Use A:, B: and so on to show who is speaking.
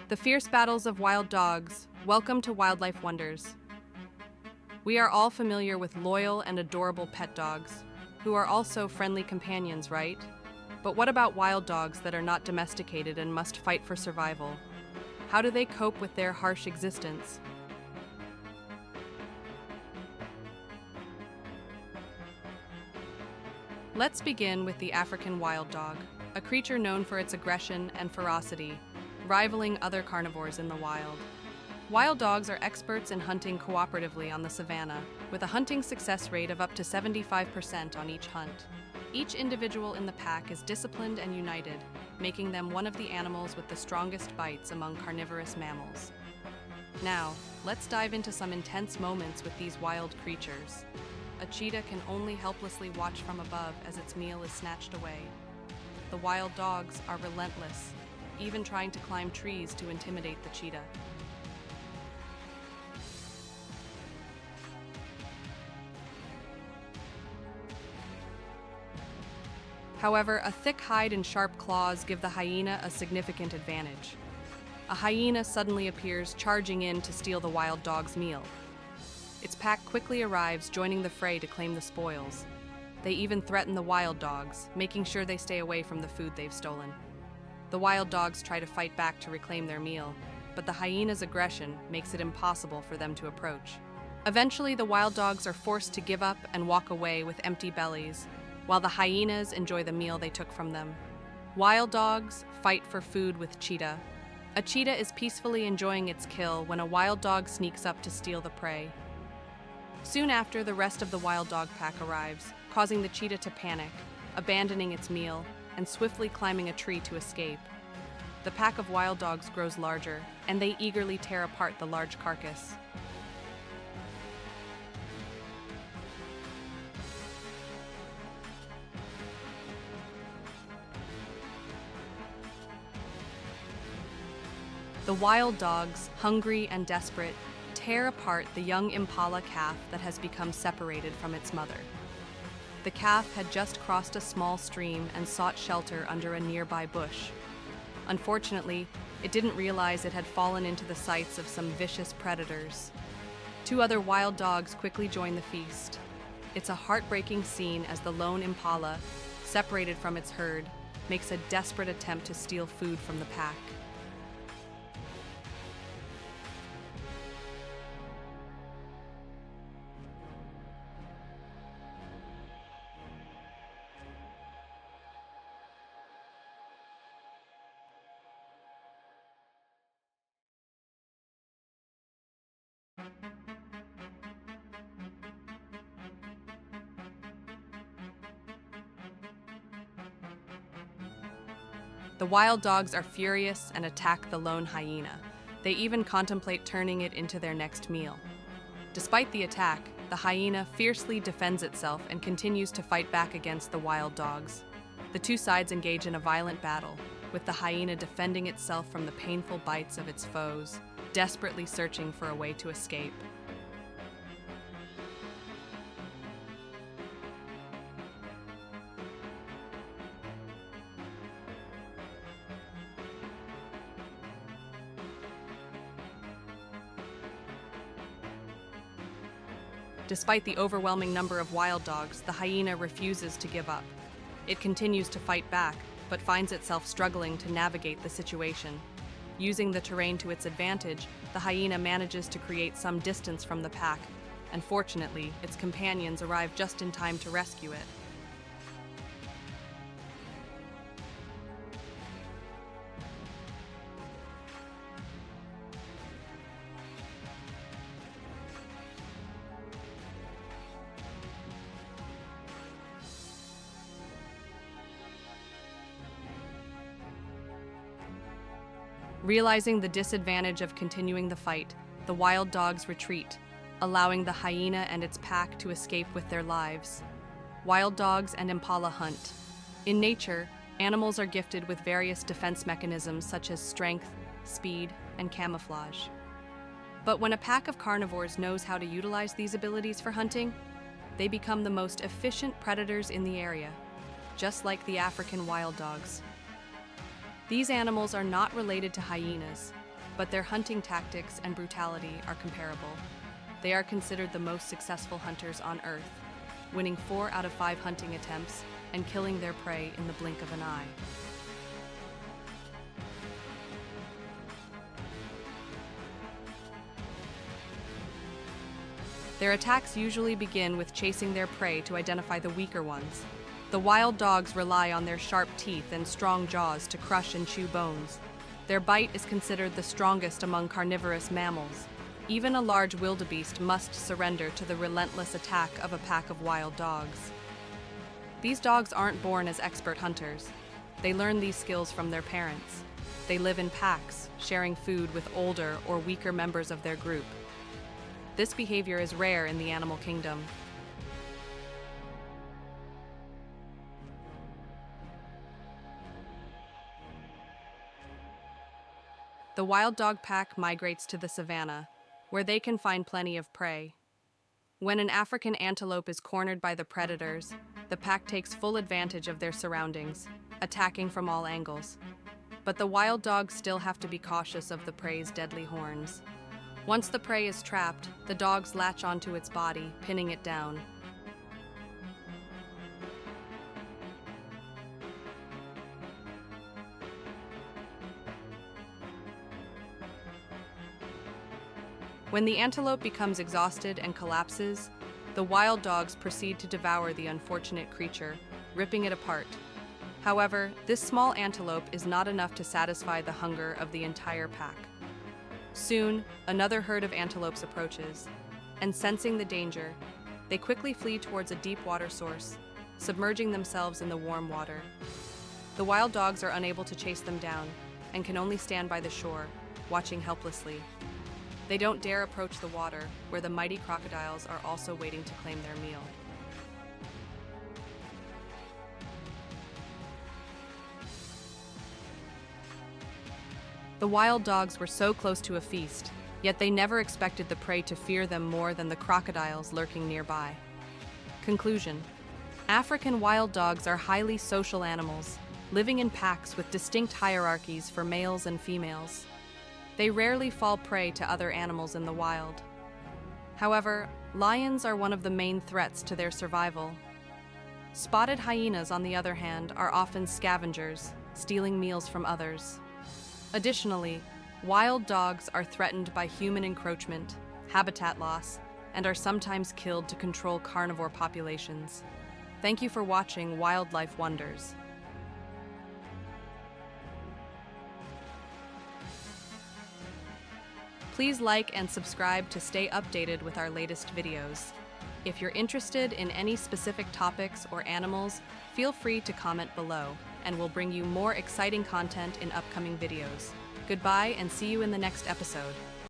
A: The fierce battles of wild dogs. Welcome to Wildlife Wonders. We are all familiar with loyal and adorable pet dogs, who are also friendly companions, right? But what about wild dogs that are not domesticated and must fight for survival? How do they cope with their harsh existence? Let's begin with the African wild dog, a creature known for its aggression and ferocity, rivaling other carnivores in the wild. Wild dogs are experts in hunting cooperatively on the savanna, with a hunting success rate of up to 75% on each hunt. Each individual in the pack is disciplined and united, making them one of the animals with the strongest bites among carnivorous mammals. Now, let's dive into some intense moments with these wild creatures. A cheetah can only helplessly watch from above as its meal is snatched away. The wild dogs are relentless, even trying to climb trees to intimidate the cheetah. However, a thick hide and sharp claws give the hyena a significant advantage. A hyena suddenly appears, charging in to steal the wild dog's meal. Its pack quickly arrives, joining the fray to claim the spoils. They even threaten the wild dogs, making sure they stay away from the food they've stolen. The wild dogs try to fight back to reclaim their meal, but the hyena's aggression makes it impossible for them to approach. Eventually, the wild dogs are forced to give up and walk away with empty bellies, while the hyenas enjoy the meal they took from them. Wild dogs fight for food with cheetah. A cheetah is peacefully enjoying its kill when a wild dog sneaks up to steal the prey. Soon after, the rest of the wild dog pack arrives, causing the cheetah to panic, abandoning its meal, and swiftly climbing a tree to escape. The pack of wild dogs grows larger, and they eagerly tear apart the large carcass. The wild dogs, hungry and desperate, tear apart the young impala calf that has become separated from its mother. The calf had just crossed a small stream and sought shelter under a nearby bush. Unfortunately, it didn't realize it had fallen into the sights of some vicious predators. Two other wild dogs quickly join the feast. It's a heartbreaking scene as the lone impala, separated from its herd, makes a desperate attempt to steal food from the pack. The wild dogs are furious and attack the lone hyena. They even contemplate turning it into their next meal. Despite the attack, the hyena fiercely defends itself and continues to fight back against the wild dogs. The two sides engage in a violent battle, with the hyena defending itself from the painful bites of its foes, desperately searching for a way to escape. Despite the overwhelming number of wild dogs, the hyena refuses to give up. It continues to fight back, but finds itself struggling to navigate the situation. Using the terrain to its advantage, the hyena manages to create some distance from the pack, and fortunately, its companions arrive just in time to rescue it. Realizing the disadvantage of continuing the fight, the wild dogs retreat, allowing the hyena and its pack to escape with their lives. Wild dogs and impala hunt. In nature, animals are gifted with various defense mechanisms such as strength, speed, and camouflage. But when a pack of carnivores knows how to utilize these abilities for hunting, they become the most efficient predators in the area, just like the African wild dogs. These animals are not related to hyenas, but their hunting tactics and brutality are comparable. They are considered the most successful hunters on Earth, winning 4 out of 5 hunting attempts and killing their prey in the blink of an eye. Their attacks usually begin with chasing their prey to identify the weaker ones. The wild dogs rely on their sharp teeth and strong jaws to crush and chew bones. Their bite is considered the strongest among carnivorous mammals. Even a large wildebeest must surrender to the relentless attack of a pack of wild dogs. These dogs aren't born as expert hunters. They learn these skills from their parents. They live in packs, sharing food with older or weaker members of their group. This behavior is rare in the animal kingdom. The wild dog pack migrates to the savanna, where they can find plenty of prey. When an African antelope is cornered by the predators, the pack takes full advantage of their surroundings, attacking from all angles. But the wild dogs still have to be cautious of the prey's deadly horns. Once the prey is trapped, the dogs latch onto its body, pinning it down. When the antelope becomes exhausted and collapses, the wild dogs proceed to devour the unfortunate creature, ripping it apart. However, this small antelope is not enough to satisfy the hunger of the entire pack. Soon, another herd of antelopes approaches, and sensing the danger, they quickly flee towards a deep water source, submerging themselves in the warm water. The wild dogs are unable to chase them down, and can only stand by the shore, watching helplessly. They don't dare approach the water, where the mighty crocodiles are also waiting to claim their meal. The wild dogs were so close to a feast, yet they never expected the prey to fear them more than the crocodiles lurking nearby. Conclusion: African wild dogs are highly social animals, living in packs with distinct hierarchies for males and females. They rarely fall prey to other animals in the wild. However, lions are one of the main threats to their survival. Spotted hyenas, on the other hand, are often scavengers, stealing meals from others. Additionally, wild dogs are threatened by human encroachment, habitat loss, and are sometimes killed to control carnivore populations. Thank you for watching Wildlife Wonders. Please like and subscribe to stay updated with our latest videos. If you're interested in any specific topics or animals, feel free to comment below, and we'll bring you more exciting content in upcoming videos. Goodbye and see you in the next episode.